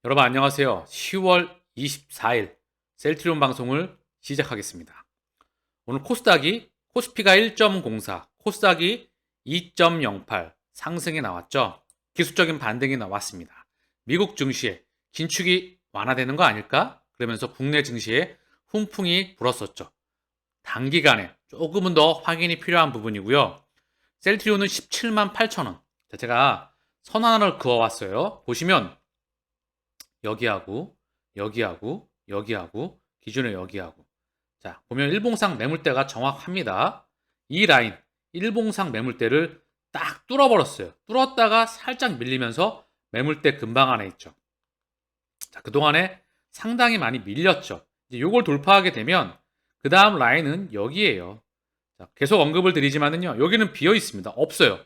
여러분 안녕하세요. 10월 24일 셀트리온 방송을 시작하겠습니다. 오늘 코스닥이 코스피가 1.04, 코스닥이 2.08 상승이 나왔죠. 기술적인 반등이 나왔습니다. 미국 증시에 긴축이 완화되는 거 아닐까? 그러면서 국내 증시에 훈풍이 불었었죠. 단기간에 조금은 더 확인이 필요한 부분이고요. 셀트리온은 17만 8천 원. 제가 선 하나를 그어왔어요. 보시면 여기하고 여기하고 여기하고 기준을 여기하고 자 보면 일봉상 매물대가 정확합니다. 이 라인 일봉상 매물대를 딱 뚫어버렸어요. 뚫었다가 살짝 밀리면서 매물대 근방 안에 있죠. 자 그동안에 상당히 많이 밀렸죠. 이제 요걸 돌파하게 되면 그 다음 라인은 여기에요. 자, 계속 언급을 드리지만은요 여기는 비어 있습니다. 없어요.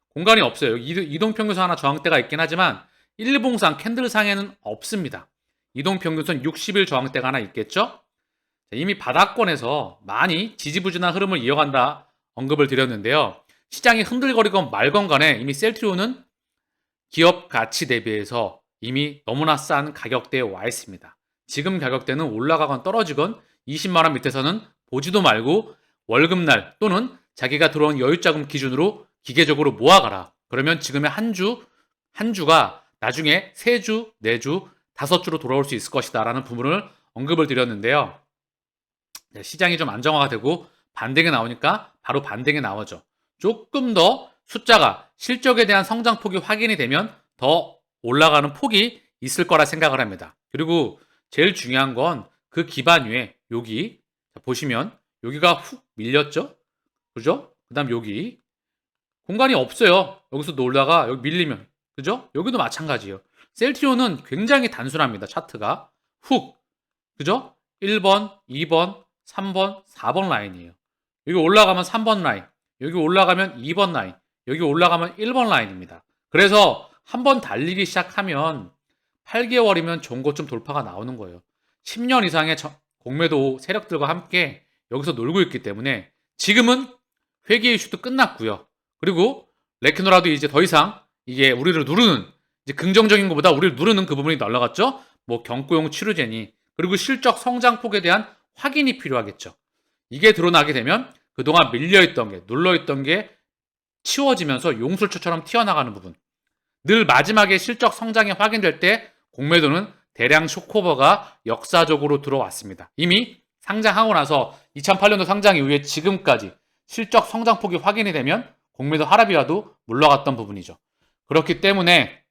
공간이 없어요. 이동평균선 하나 저항대가 있긴 하지만 일봉상 캔들상에는 없습니다. 이동평균선 60일 저항대가 하나 있겠죠? 이미 바닥권에서 많이 지지부진한 흐름을 이어간다 언급을 드렸는데요. 시장이 흔들거리건 말건 간에 이미 셀트리온은 기업 가치 대비해서 이미 너무나 싼 가격대에 와 있습니다. 지금 가격대는 올라가건 떨어지건 20만원 밑에서는 보지도 말고 월급날 또는 자기가 들어온 여유자금 기준으로 기계적으로 모아가라. 그러면 지금의 한 주가 나중에 3주, 4주, 5주로 돌아올 수 있을 것이다 라는 부분을 언급을 드렸는데요. 시장이 좀 안정화가 되고 반등이 나오니까 바로 반등이 나오죠. 조금 더 숫자가 실적에 대한 성장폭이 확인이 되면 더 올라가는 폭이 있을 거라 생각을 합니다. 그리고 제일 중요한 건 그 기반 위에 여기 보시면 여기가 훅 밀렸죠? 그죠? 그 다음 여기 공간이 없어요. 여기서 놀다가 여기 밀리면 그죠? 여기도 마찬가지예요. 셀트리온은 굉장히 단순합니다. 차트가 훅 그죠? 1번, 2번, 3번, 4번 라인이에요. 여기 올라가면 3번 라인, 여기 올라가면 2번 라인, 여기 올라가면 1번 라인입니다. 그래서 한번 달리기 시작하면 8개월이면 종고점 돌파가 나오는 거예요. 10년 이상의 공매도 세력들과 함께 여기서 놀고 있기 때문에 지금은 회계 이슈도 끝났고요. 그리고 레키노라도 이제 더 이상 이게 우리를 누르는 이제 긍정적인 것보다 우리를 누르는 그 부분이 날라갔죠. 뭐 경고용 치료제니 그리고 실적 성장폭에 대한 확인이 필요하겠죠. 이게 드러나게 되면 그동안 밀려있던 게 눌러있던 게 치워지면서 용술초처럼 튀어나가는 부분. 늘 마지막에 실적 성장이 확인될 때 공매도는 대량 쇼크오버가 역사적으로 들어왔습니다. 이미 상장하고 나서 2008년도 상장 이후에 지금까지 실적 성장폭이 확인이 되면 공매도 하락이라도 물러갔던 부분이죠. 그렇기 때문에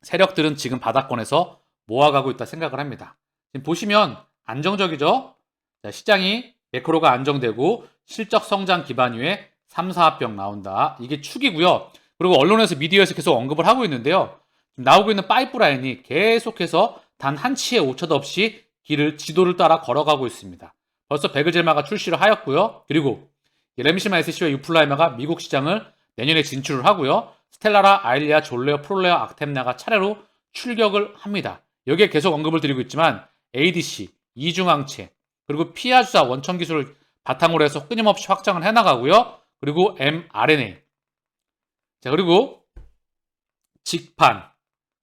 세력들은 지금 바닥권에서 모아가고 있다 생각을 합니다. 지금 보시면 안정적이죠? 자, 시장이 매크로가 안정되고 실적 성장 기반 위에 3, 4합병 나온다. 이게 축이고요. 그리고 언론에서 미디어에서 계속 언급을 하고 있는데요. 지금 나오고 있는 파이프라인이 계속해서 단 한 치의 오차도 없이 지도를 따라 걸어가고 있습니다. 벌써 베그젤마가 출시를 하였고요. 그리고 램시마 SC와 유플라이마가 미국 시장을 내년에 진출을 하고요. 스텔라라, 아일리아, 졸레어, 프롤레어, 악템나가 차례로 출격을 합니다. 여기에 계속 언급을 드리고 있지만 ADC, 이중항체, 그리고 피아주사 원천 기술을 바탕으로 해서 끊임없이 확장을 해나가고요. 그리고 mRNA, 자 그리고 직판,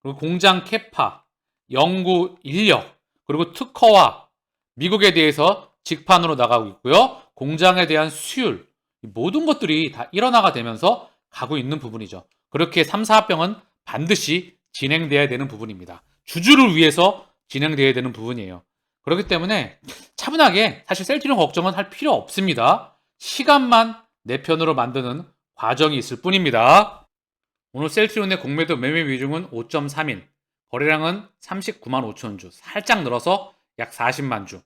그리고 공장 캐파, 연구 인력, 그리고 특허와 미국에 대해서 직판으로 나가고 있고요. 공장에 대한 수율, 모든 것들이 다 일어나가 되면서 가고 있는 부분이죠. 그렇게 3, 4합병은 반드시 진행돼야 되는 부분입니다. 주주를 위해서 진행돼야 되는 부분이에요. 그렇기 때문에 차분하게 사실 셀트리온 걱정은 할 필요 없습니다. 시간만 내 편으로 만드는 과정이 있을 뿐입니다. 오늘 셀트리온의 공매도 매매 비중은 5.3인, 거래량은 39만 5천 주, 살짝 늘어서 약 40만 주.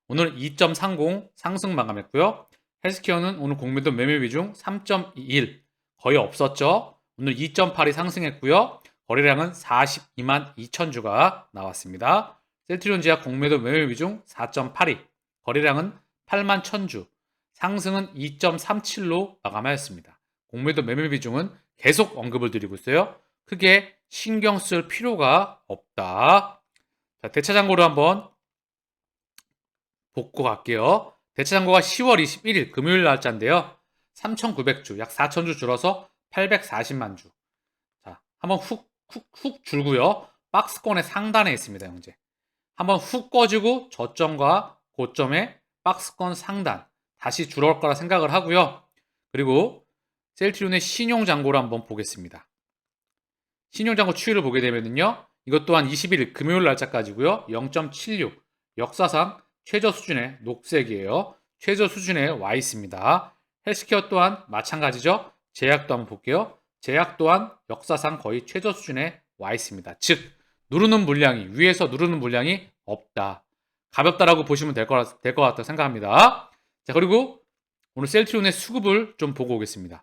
오늘 2.30 상승 마감했고요. 헬스케어는 오늘 공매도 매매 비중 3.21, 거의 없었죠. 오늘 2.8이 상승했고요. 거래량은 42만 2천 주가 나왔습니다. 셀트리온 지하 공매도 매매 비중 4.82, 거래량은 8만 1천 주, 상승은 2.37로 마감하였습니다. 공매도 매매 비중은 계속 언급을 드리고 있어요. 크게 신경 쓸 필요가 없다. 자, 대차장고를 한번 복고 갈게요. 대차장고가 10월 21일 금요일 날짜인데요. 3,900주, 약 4,000주 줄어서 840만 주. 자, 한번 훅 줄고요. 박스권의 상단에 있습니다, 형제. 한번 훅 꺼지고 저점과 고점의 박스권 상단 다시 줄어올 거라 생각을 하고요. 그리고 셀트리온의 신용잔고를 한번 보겠습니다. 신용잔고 추이를 보게 되면요. 이것 또한 21일 금요일 날짜까지고요. 0.76 역사상 최저 수준의 녹색이에요. 최저 수준에 와 있습니다. 헬스케어 또한 마찬가지죠. 제약도 한번 볼게요. 제약 또한 역사상 거의 최저 수준에 와 있습니다. 즉 누르는 물량이 위에서 누르는 물량이 없다. 가볍다라고 보시면 될 것 같다고 생각합니다. 자, 그리고 오늘 셀트리온의 수급을 좀 보고 오겠습니다.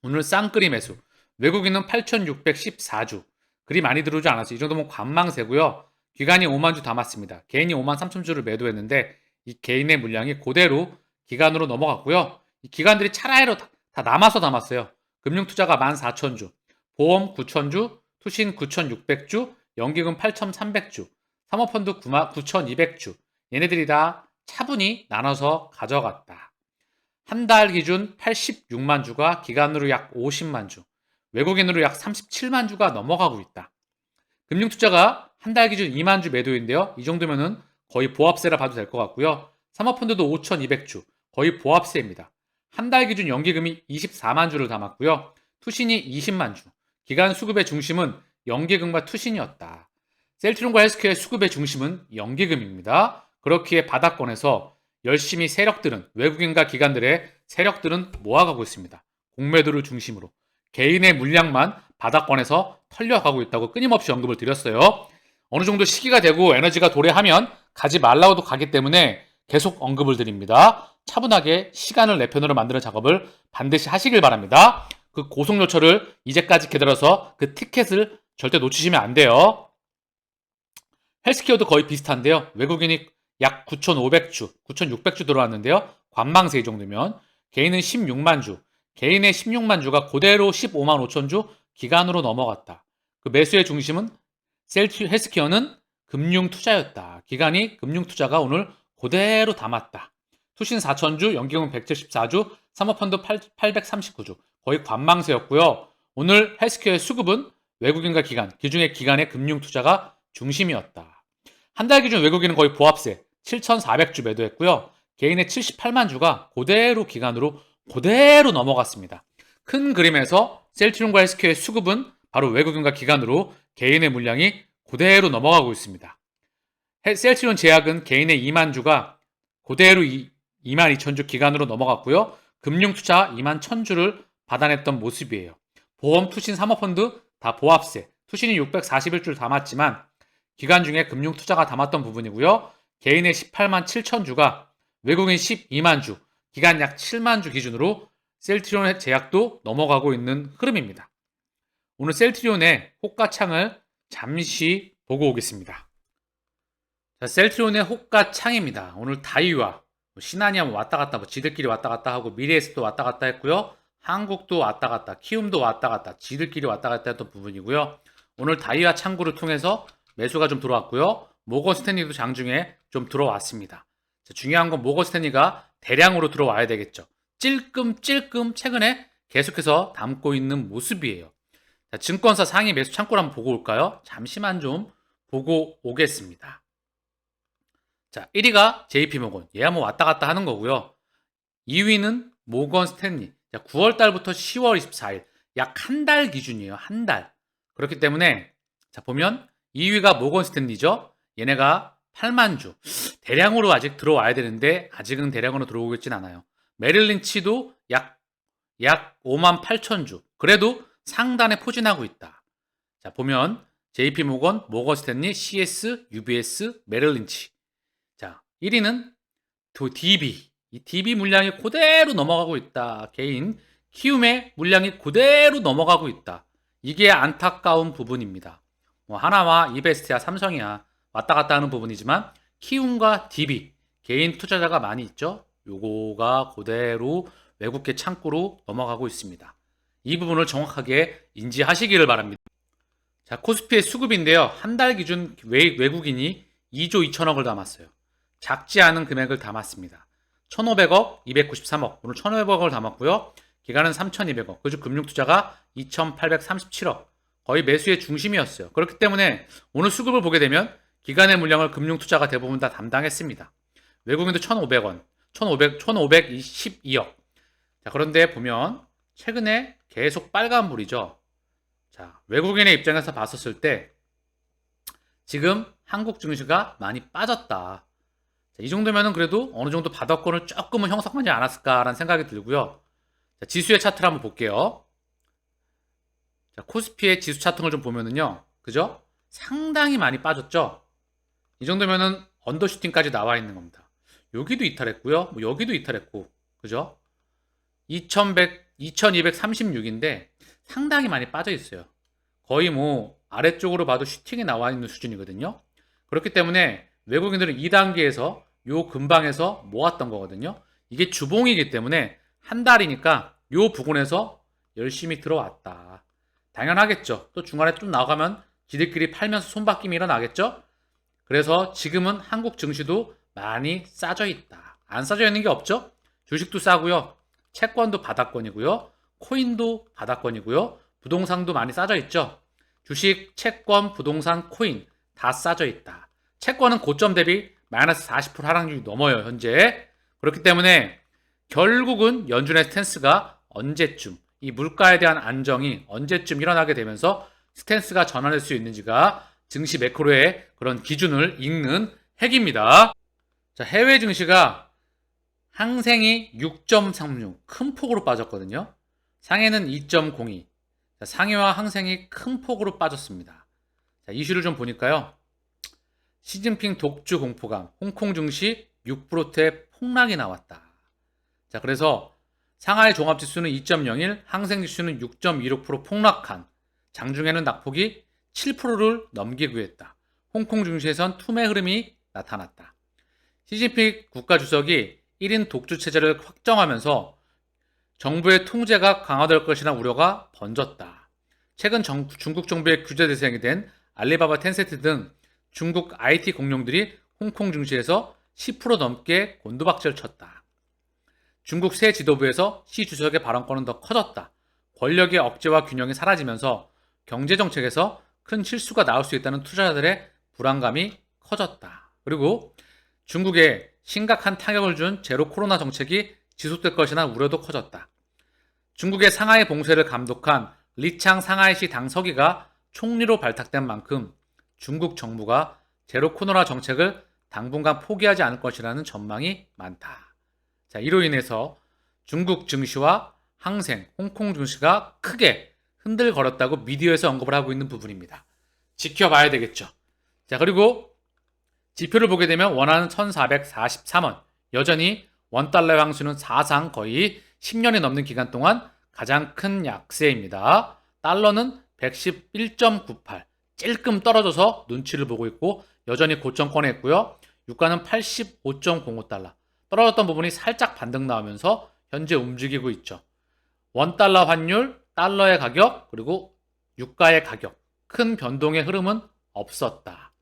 오늘 쌍끌이 매수. 외국인은 8,614주. 그리 많이 들어오지 않았어요. 이 정도면 관망세고요. 기관이 5만 주 담았습니다. 개인이 5만 3천 주를 매도했는데 이 개인의 물량이 그대로 기관으로 넘어갔고요. 이 기관들이 차라리로 다 남아서 담았어요. 금융투자가 14,000주, 보험 9,000주, 투신 9,600주, 연기금 8,300주, 사모펀드 9,200주. 얘네들이 다 차분히 나눠서 가져갔다. 한 달 기준 86만 주가 기관으로 약 50만 주, 외국인으로 약 37만 주가 넘어가고 있다. 금융투자가 한 달 기준 2만 주 매도인데요. 이 정도면은 거의 보합세라 봐도 될 것 같고요. 사모펀드도 5,200주, 거의 보합세입니다. 한 달 기준 연기금이 24만 주를 담았고요. 투신이 20만 주. 기관 수급의 중심은 연기금과 투신이었다. 셀트리온과 헬스케어의 수급의 중심은 연기금입니다. 그렇기에 바닥권에서 열심히 세력들은 외국인과 기관들의 세력들은 모아가고 있습니다. 공매도를 중심으로 개인의 물량만 바닥권에서 털려가고 있다고 끊임없이 언급을 드렸어요. 어느 정도 시기가 되고 에너지가 도래하면 가지 말라고도 가기 때문에 계속 언급을 드립니다. 차분하게 시간을 내 편으로 만드는 작업을 반드시 하시길 바랍니다. 그 고속 요철을 이제까지 기다려서 그 티켓을 절대 놓치시면 안 돼요. 헬스케어도 거의 비슷한데요. 외국인이 약 9,500주, 9,600주 들어왔는데요. 관망세 이 정도면 개인은 16만 주, 개인의 16만 주가 그대로 15만 5천 주 기관으로 넘어갔다. 그 매수의 중심은 헬스케어는 금융투자였다. 기관이 금융투자가 오늘 그대로 담았다. 투신 4,000주, 연기금 174주, 사모펀드 839주. 거의 관망세였고요. 오늘 헬스케어의 수급은 외국인과 기관, 기중의 기관의 금융투자가 중심이었다. 한 달 기준 외국인은 거의 보합세 7,400주 매도했고요. 개인의 78만 주가 그대로 기관으로 그대로 넘어갔습니다. 큰 그림에서 셀트리온과 헬스케어의 수급은 바로 외국인과 기관으로 개인의 물량이 그대로 넘어가고 있습니다. 셀트리온 제약은 개인의 2만 주가 그대로 2만 2천 주 기관으로 넘어갔고요. 금융투자 2만 1천 주를 받아냈던 모습이에요. 보험, 투신, 사모펀드 다 보합세. 투신이 641주를 담았지만 기관 중에 금융투자가 담았던 부분이고요. 개인의 18만 7천 주가 외국인 12만 주, 기관 약 7만 주 기준으로 셀트리온 제약도 넘어가고 있는 흐름입니다. 오늘 셀트리온의 호가창을 잠시 보고 오겠습니다. 자, 셀트리온의 호가창입니다. 오늘 다이와 신한이 한번 왔다 갔다, 지들끼리 왔다 갔다 하고 미래에셋도 왔다 갔다 했고요. 한국도 왔다 갔다, 키움도 왔다 갔다, 지들끼리 왔다 갔다 했던 부분이고요. 오늘 다이와 창구를 통해서 매수가 좀 들어왔고요. 모건 스탠리도 장중에 좀 들어왔습니다. 자, 중요한 건 모건 스탠리가 대량으로 들어와야 되겠죠. 찔끔찔끔 최근에 계속해서 담고 있는 모습이에요. 자, 증권사 상위 매수 창구를 한번 보고 올까요? 잠시만 좀 보고 오겠습니다. 자, 1위가 JP모건. 얘 한번 왔다 갔다 하는 거고요. 2위는 모건 스탠리. 자, 9월 달부터 10월 24일. 약 한 달 기준이에요. 한 달. 그렇기 때문에 자, 보면 2위가 모건 스탠리죠. 얘네가 8만 주. 대량으로 아직 들어와야 되는데 아직은 대량으로 들어오겠진 않아요. 메릴린치도 약 5만 8천 주. 그래도 상단에 포진하고 있다. 자, 보면 JP모건, 모건 스탠리, CS, UBS, 메릴린치. 자, 1위는 DB. 이 DB 물량이 그대로 넘어가고 있다. 개인 키움의 물량이 그대로 넘어가고 있다. 이게 안타까운 부분입니다. 뭐 하나와 이베스트야, 삼성이야 왔다 갔다 하는 부분이지만 키움과 DB 개인 투자자가 많이 있죠. 요거가 그대로 외국계 창구로 넘어가고 있습니다. 이 부분을 정확하게 인지하시기를 바랍니다. 자, 코스피의 수급인데요. 한 달 기준 외국인이 2조 2천억을 담았어요. 작지 않은 금액을 담았습니다. 1,500억, 293억. 오늘 1,500억을 담았고요. 기간은 3,200억. 그중 금융투자가 2,837억. 거의 매수의 중심이었어요. 그렇기 때문에 오늘 수급을 보게 되면 기관의 물량을 금융투자가 대부분 다 담당했습니다. 외국인도 1,500원, 1,512억. 자, 그런데 보면 최근에 계속 빨간불이죠. 자, 외국인의 입장에서 봤었을 때 지금 한국 증시가 많이 빠졌다. 자, 이 정도면은 그래도 어느 정도 바닥권을 조금은 형성하지 않았을까라는 생각이 들고요. 자, 지수의 차트를 한번 볼게요. 자, 코스피의 지수 차트를 좀 보면은요. 그죠? 상당히 많이 빠졌죠? 이 정도면은 언더슈팅까지 나와 있는 겁니다. 여기도 이탈했고요. 뭐 여기도 이탈했고. 그죠? 2236인데 상당히 많이 빠져 있어요. 거의 뭐 아래쪽으로 봐도 슈팅이 나와 있는 수준이거든요. 그렇기 때문에 외국인들은 2단계에서 요 근방에서 모았던 거거든요. 이게 주봉이기 때문에 한 달이니까 요 부분에서 열심히 들어왔다. 당연하겠죠. 또 중간에 좀 나가면 지들끼리 팔면서 손바뀜이 일어나겠죠. 그래서 지금은 한국 증시도 많이 싸져 있다. 안 싸져 있는 게 없죠. 주식도 싸고요. 채권도 바닥권이고요. 코인도 바닥권이고요. 부동산도 많이 싸져 있죠. 주식, 채권, 부동산, 코인 다 싸져 있다. 채권은 고점 대비 마이너스 40% 하락률이 넘어요, 현재. 그렇기 때문에 결국은 연준의 스탠스가 언제쯤, 이 물가에 대한 안정이 언제쯤 일어나게 되면서 스탠스가 전환할 수 있는지가 증시 매크로의 그런 기준을 읽는 핵입니다. 자, 해외 증시가 항생이 6.36, 큰 폭으로 빠졌거든요. 상해는 2.02. 자, 상해와 항생이 큰 폭으로 빠졌습니다. 자, 이슈를 좀 보니까요. 시진핑 독주 공포감, 홍콩 증시 6%의 폭락이 나왔다. 자, 그래서 상하이 종합지수는 2.01, 항생지수는 6.26% 폭락한 장중에는 낙폭이 7%를 넘기기도 했다. 홍콩 증시에선 투매 흐름이 나타났다. 시진핑 국가주석이 1인 독주 체제를 확정하면서 정부의 통제가 강화될 것이라는 우려가 번졌다. 최근 중국 정부의 규제 대상이 된 알리바바, 텐센트 등 중국 IT 공룡들이 홍콩 증시에서 10% 넘게 곤두박질 쳤다. 중국 새 지도부에서 시 주석의 발언권은 더 커졌다. 권력의 억제와 균형이 사라지면서 경제정책에서 큰 실수가 나올 수 있다는 투자자들의 불안감이 커졌다. 그리고 중국에 심각한 타격을 준 제로 코로나 정책이 지속될 것이라는 우려도 커졌다. 중국의 상하이 봉쇄를 감독한 리창 상하이시 당서기가 총리로 발탁된 만큼 중국 정부가 제로 코로나 정책을 당분간 포기하지 않을 것이라는 전망이 많다. 자, 이로 인해서 중국 증시와 항생, 홍콩 증시가 크게 흔들거렸다고 미디어에서 언급을 하고 있는 부분입니다. 지켜봐야 되겠죠. 자, 그리고 지표를 보게 되면 원화는 1443원, 여전히 원달러의 황수는 사상 거의 10년이 넘는 기간 동안 가장 큰 약세입니다. 달러는 111.98, 찔끔 떨어져서 눈치를 보고 있고 여전히 고점권에 있고요. 유가는 85.05달러, 떨어졌던 부분이 살짝 반등 나오면서 현재 움직이고 있죠. 원달러 환율, 달러의 가격, 그리고 유가의 가격, 큰 변동의 흐름은 없었다.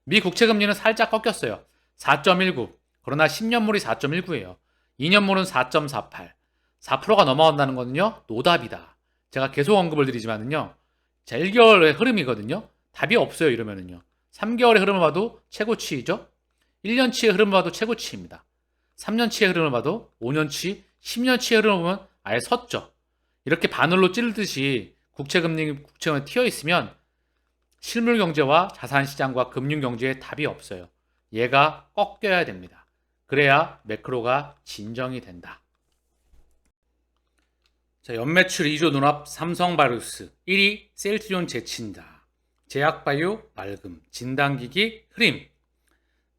미 국채금리는 살짝 꺾였어요. 4.19, 그러나 10년물이 4.19예요. 2년물은 4.48, 4%가 넘어간다는 거는요, 노답이다. 제가 계속 언급을 드리지만은요, 자, 1개월의 흐름이거든요. 답이 없어요, 이러면은요. 3개월의 흐름을 봐도 최고치이죠. 1년치의 흐름을 봐도 최고치입니다. 3년치의 흐름을 봐도 5년치, 10년치의 흐름을 보면 아예 섰죠. 이렇게 바늘로 찌르듯이 국채금리 튀어 있으면 실물 경제와 자산 시장과 금융 경제에 답이 없어요. 얘가 꺾여야 됩니다. 그래야 매크로가 진정이 된다. 자, 연매출 2조 눈앞 삼성바이오로스, 1위 셀트리온 제친다, 제약바이오 맑음, 진단기기 흐림.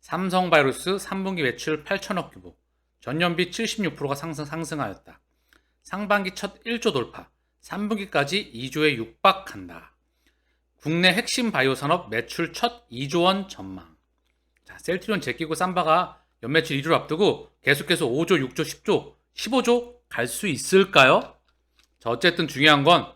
삼성바이오로스 3분기 매출 8천억 규모, 전년비 76%가 상승하였다. 상반기 첫 1조 돌파, 3분기까지 2조에 육박한다. 국내 핵심 바이오 산업 매출 첫 2조 원 전망. 자, 셀트리온 제끼고 삼바가 연매출 2조를 앞두고 계속해서 5조, 6조, 10조, 15조 갈 수 있을까요? 자, 어쨌든 중요한 건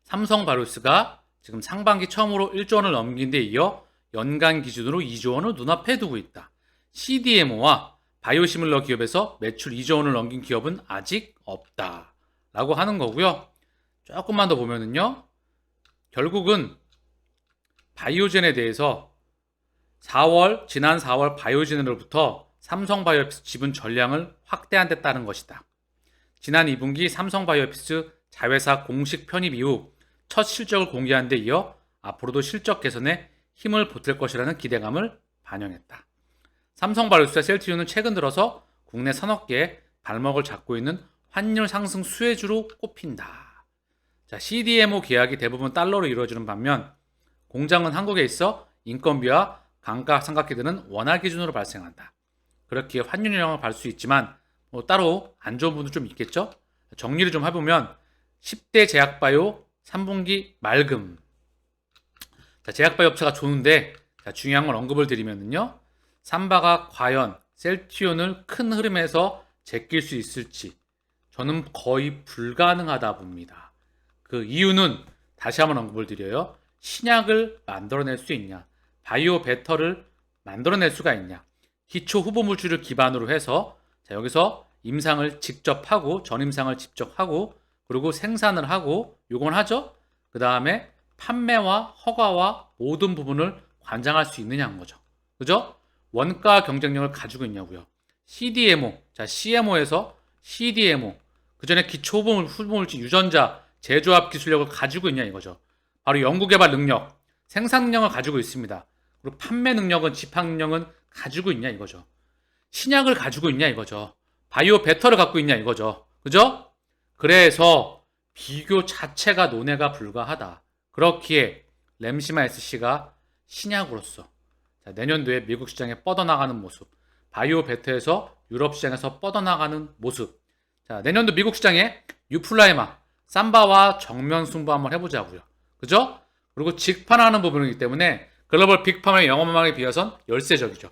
삼성바이오로스가 지금 상반기 처음으로 1조 원을 넘긴 데 이어 연간 기준으로 2조 원을 눈앞에 두고 있다. CDMO와 바이오시밀러 기업에서 매출 2조 원을 넘긴 기업은 아직 없다 라고 하는 거고요. 조금만 더 보면은요, 결국은 바이오젠에 대해서 지난 4월 바이오젠으로부터 삼성바이오피스 지분 전량을 확대한댔다는 것이다. 지난 2분기 삼성바이오피스 자회사 공식 편입 이후 첫 실적을 공개한 데 이어 앞으로도 실적 개선에 힘을 보탤 것이라는 기대감을 반영했다. 삼성바이오피스와 셀트리온은 최근 들어서 국내 산업계에 발목을 잡고 있는 환율 상승 수혜주로 꼽힌다. 자, CDMO 계약이 대부분 달러로 이루어지는 반면 공장은 한국에 있어 인건비와 감가상각비들은 원화 기준으로 발생한다. 그렇기에 환율 영향을 받을 수 있지만 따로 안 좋은 부분도 좀 있겠죠? 정리를 좀 해보면 10대 제약바이오 3분기 맑음. 자, 제약바이오 업체가 좋은데 중요한 걸 언급을 드리면요. 삼바가 과연 셀트리온을 큰 흐름에서 제낄 수 있을지 저는 거의 불가능하다 봅니다. 그 이유는 다시 한번 언급을 드려요. 신약을 만들어낼 수 있냐, 바이오 베터를 만들어낼 수가 있냐, 기초 후보 물질을 기반으로 해서 여기서 임상을 직접 하고 전임상을 직접 하고 그리고 생산을 하고 요건 하죠. 그 다음에 판매와 허가와 모든 부분을 관장할 수 있느냐는 거죠. 그죠? 원가 경쟁력을 가지고 있냐고요. CDMO, 자 CMO에서 CDMO, 그 전에 기초 후보물질 유전자 제조합 기술력을 가지고 있냐 이거죠. 바로 연구개발 능력, 생산 능력을 가지고 있습니다. 그리고 판매 능력은 집행 능력은 가지고 있냐 이거죠. 신약을 가지고 있냐 이거죠. 바이오 베터를 갖고 있냐 이거죠. 그죠? 그래서 비교 자체가 논의가 불가하다. 그렇기에 램시마 SC가 신약으로서 내년도에 미국 시장에 뻗어나가는 모습, 바이오 베터에서 유럽 시장에서 뻗어나가는 모습. 자, 내년도 미국 시장에 유플라이마, 삼바와 정면 승부 한번 해보자고요. 그죠? 그리고 직판하는 부분이기 때문에 글로벌 빅팜의 영업망에 비해선 열세적이죠.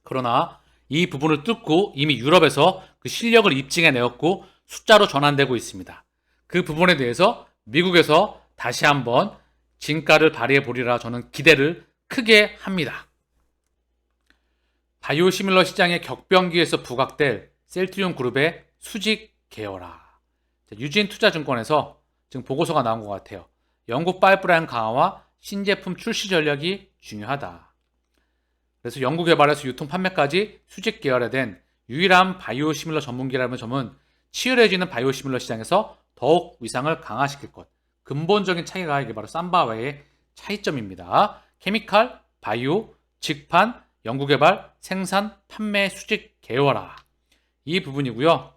그러나 이 부분을 뚫고 이미 유럽에서 그 실력을 입증해 내었고 숫자로 전환되고 있습니다. 그 부분에 대해서 미국에서 다시 한번 진가를 발휘해 보리라 저는 기대를 크게 합니다. 바이오시밀러 시장의 격변기에서 부각될 셀트리온 그룹의 수직 계열화. 유진투자증권에서 지금 보고서가 나온 것 같아요. 영국 파이프라인 강화와 신제품 출시 전략이 중요하다. 그래서 연구 개발에서 유통 판매까지 수직 계열화된 유일한 바이오시밀러 전문기라는 점은 치열해지는 바이오시밀러 시장에서 더욱 위상을 강화시킬 것. 근본적인 차이가 이게 바로 삼바와의 차이점입니다. 케미칼, 바이오, 직판, 연구개발, 생산, 판매, 수직 계열화. 이 부분이고요.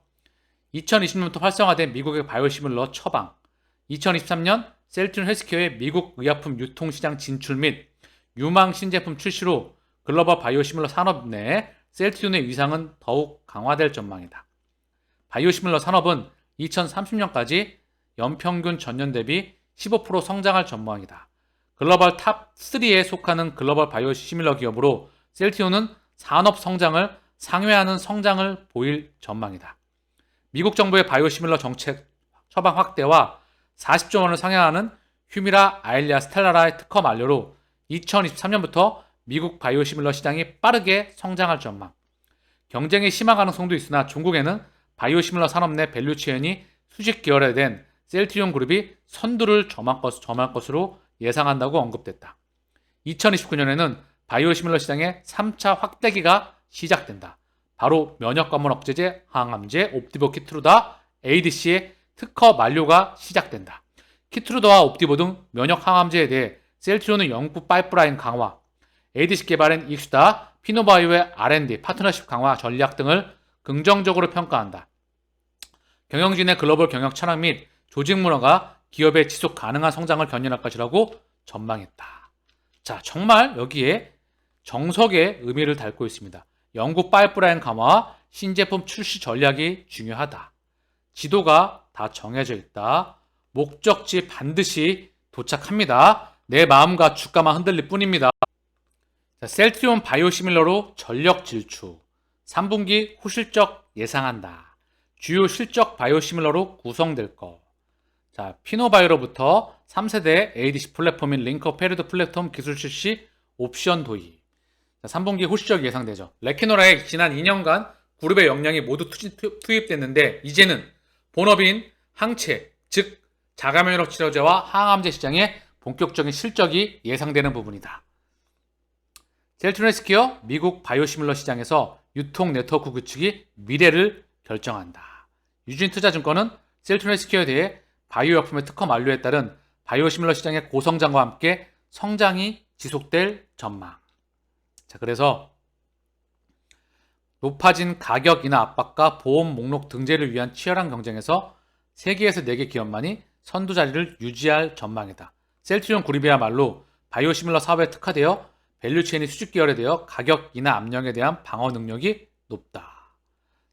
2020년부터 활성화된 미국의 바이오시밀러 처방, 2023년 셀트리온 헬스케어의 미국 의약품 유통시장 진출 및 유망 신제품 출시로 글로벌 바이오시밀러 산업 내 셀트리온의 위상은 더욱 강화될 전망이다. 바이오시밀러 산업은 2030년까지 연평균 전년 대비 15% 성장할 전망이다. 글로벌 탑 3에 속하는 글로벌 바이오시밀러 기업으로 셀트리온은 산업 성장을 상회하는 성장을 보일 전망이다. 미국 정부의 바이오시밀러 정책 처방 확대와 40조 원을 상회하는 휴미라, 아일리아, 스텔라라의 특허 만료로 2023년부터 미국 바이오시밀러 시장이 빠르게 성장할 전망. 경쟁이 심화 가능성도 있으나 종국에는 바이오시밀러 산업 내 밸류체인이 수직 계열화된 셀트리온 그룹이 선두를 점할 것으로 예상한다고 언급됐다. 2029년에는 바이오시밀러 시장의 3차 확대기가 시작된다. 바로 면역관문 억제제, 항암제, 옵티보, 키트루다, ADC의 특허 만료가 시작된다. 키트루다와 옵티보 등 면역 항암제에 대해 셀트리온은 연구 파이프라인 강화, ADC 개발엔 익수다, 피노바이오의 R&D, 파트너십 강화 전략 등을 긍정적으로 평가한다. 경영진의 글로벌 경영 철학 및 조직 문화가 기업의 지속 가능한 성장을 견인할 것이라고 전망했다. 자, 정말 여기에 정석의 의미를 담고 있습니다. 연구 파이프라인 강화와 신제품 출시 전략이 중요하다. 지도가 다 정해져 있다. 목적지 반드시 도착합니다. 내 마음과 주가만 흔들릴 뿐입니다. 자, 셀트리온 바이오시밀러로 전력 질주. 3분기 후실적 예상한다. 주요 실적 바이오시밀러로 구성될 것. 자, 피노바이오로부터 3세대 ADC 플랫폼인 링커 페리드 플랫폼 기술 출시 옵션 도입. 자, 3분기 후실적 예상되죠. 레키노라의 지난 2년간 그룹의 역량이 모두 투입됐는데 이제는 본업인 항체, 즉 자가면역 치료제와 항암제 시장에 본격적인 실적이 예상되는 부분이다. 셀트리온 헬스케어 미국 바이오시밀러 시장에서 유통 네트워크 구축이 미래를 결정한다. 유진투자증권은 셀트리온 헬스케어에 대해 바이오약품의 특허 만료에 따른 바이오시밀러 시장의 고성장과 함께 성장이 지속될 전망. 자, 그래서 높아진 가격 인하 압박과 보험 목록 등재를 위한 치열한 경쟁에서 3개에서 4개 기업만이 선두 자리를 유지할 전망이다. 셀트리온 그룹이야말로 바이오시밀러 사업에 특화되어 밸류체인이 수직 계열화되어 가격 인하 압력에 대한 방어 능력이 높다.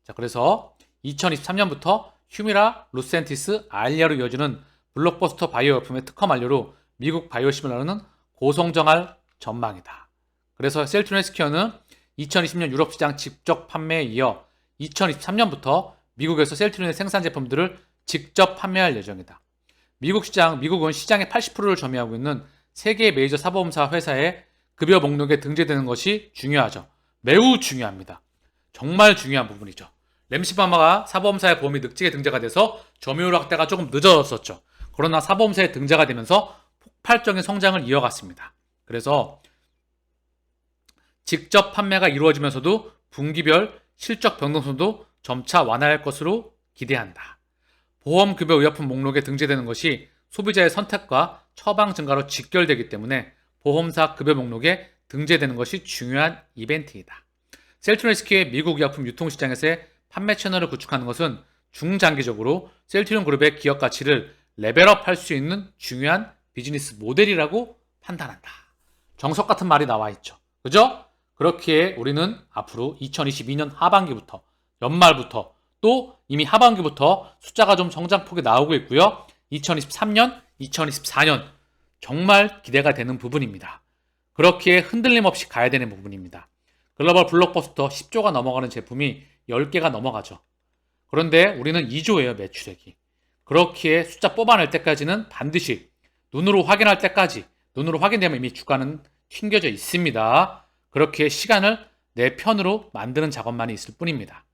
자, 그래서 2023년부터 휴미라, 루센티스, 아일리아로 이어지는 블록버스터 바이오약품의 특허 만료로 미국 바이오시밀러는 고성장할 전망이다. 그래서 셀트리온 헬스케어는 2020년 유럽 시장 직접 판매에 이어 2023년부터 미국에서 셀트리온의 생산 제품들을 직접 판매할 예정이다. 미국은 시장의 80%를 점유하고 있는 세계 메이저 사보험사 회사의 급여 목록에 등재되는 것이 중요하죠. 매우 중요합니다. 정말 중요한 부분이죠. 램시파마가 사보험사의 보험이 늑지에 등재가 돼서 점유율 확대가 조금 늦어졌었죠. 그러나 사보험사에 등재가 되면서 폭발적인 성장을 이어갔습니다. 그래서 직접 판매가 이루어지면서도 분기별 실적 변동성도 점차 완화할 것으로 기대한다. 보험급여 의약품 목록에 등재되는 것이 소비자의 선택과 처방 증가로 직결되기 때문에 보험사 급여 목록에 등재되는 것이 중요한 이벤트이다. 셀트리온 헬스케어의 미국 의약품 유통시장에서의 판매 채널을 구축하는 것은 중장기적으로 셀트리온 그룹의 기업 가치를 레벨업할 수 있는 중요한 비즈니스 모델이라고 판단한다. 정석 같은 말이 나와 있죠. 그죠? 그렇기에 우리는 앞으로 2022년 하반기부터 연말부터 또 이미 하반기부터 숫자가 좀 성장폭이 나오고 있고요. 2023년, 2024년 정말 기대가 되는 부분입니다. 그렇기에 흔들림 없이 가야 되는 부분입니다. 글로벌 블록버스터 10조가 넘어가는 제품이 10개가 넘어가죠. 그런데 우리는 2조예요, 매출액이. 그렇기에 숫자 뽑아낼 때까지는 반드시 눈으로 확인할 때까지, 눈으로 확인되면 이미 주가는 튕겨져 있습니다. 그렇기에 시간을 내 편으로 만드는 작업만이 있을 뿐입니다.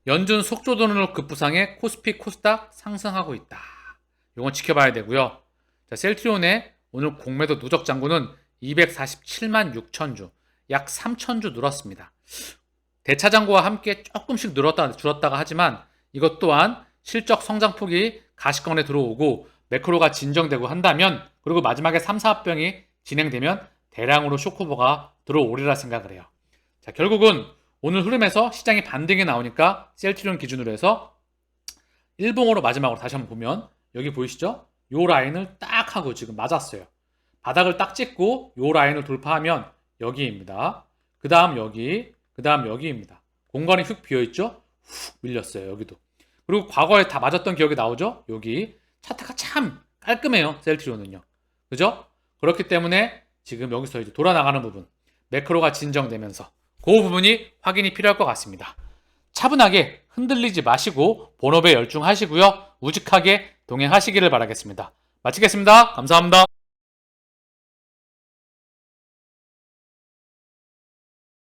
연준 속조돈으로 급부상해 코스피 코스닥 상승하고 있다. 이건 지켜봐야 되고요. 자, 셀트리온의 오늘 공매도 누적 잔고는 247만 6천 주, 약 3천 주 늘었습니다. 대차 잔고와 함께 조금씩 늘었다가 줄었다가 하지만 이것 또한 실적 성장폭이 가시권에 들어오고 매크로가 진정되고 한다면, 그리고 마지막에 3, 4합병이 진행되면 대량으로 쇼크오버가 들어오리라 생각을 해요. 자, 결국은 오늘 흐름에서 시장이 반등이 나오니까 셀트리온 기준으로 해서 일봉으로 마지막으로 다시 한번 보면 여기 보이시죠? 요 라인을 딱 하고 지금 맞았어요. 바닥을 딱 찍고 요 라인을 돌파하면 여기입니다. 그 다음 여기, 그 다음 여기입니다. 공간이 휙 비어있죠? 훅 밀렸어요. 여기도. 그리고 과거에 다 맞았던 기억이 나오죠? 여기. 차트가 참 깔끔해요. 셀트리온은요. 그죠? 그렇기 때문에 지금 여기서 이제 돌아나가는 부분, 매크로가 진정되면서 그 부분이 확인이 필요할 것 같습니다. 차분하게 흔들리지 마시고 본업에 열중하시고요. 우직하게 동행하시기를 바라겠습니다. 마치겠습니다. 감사합니다.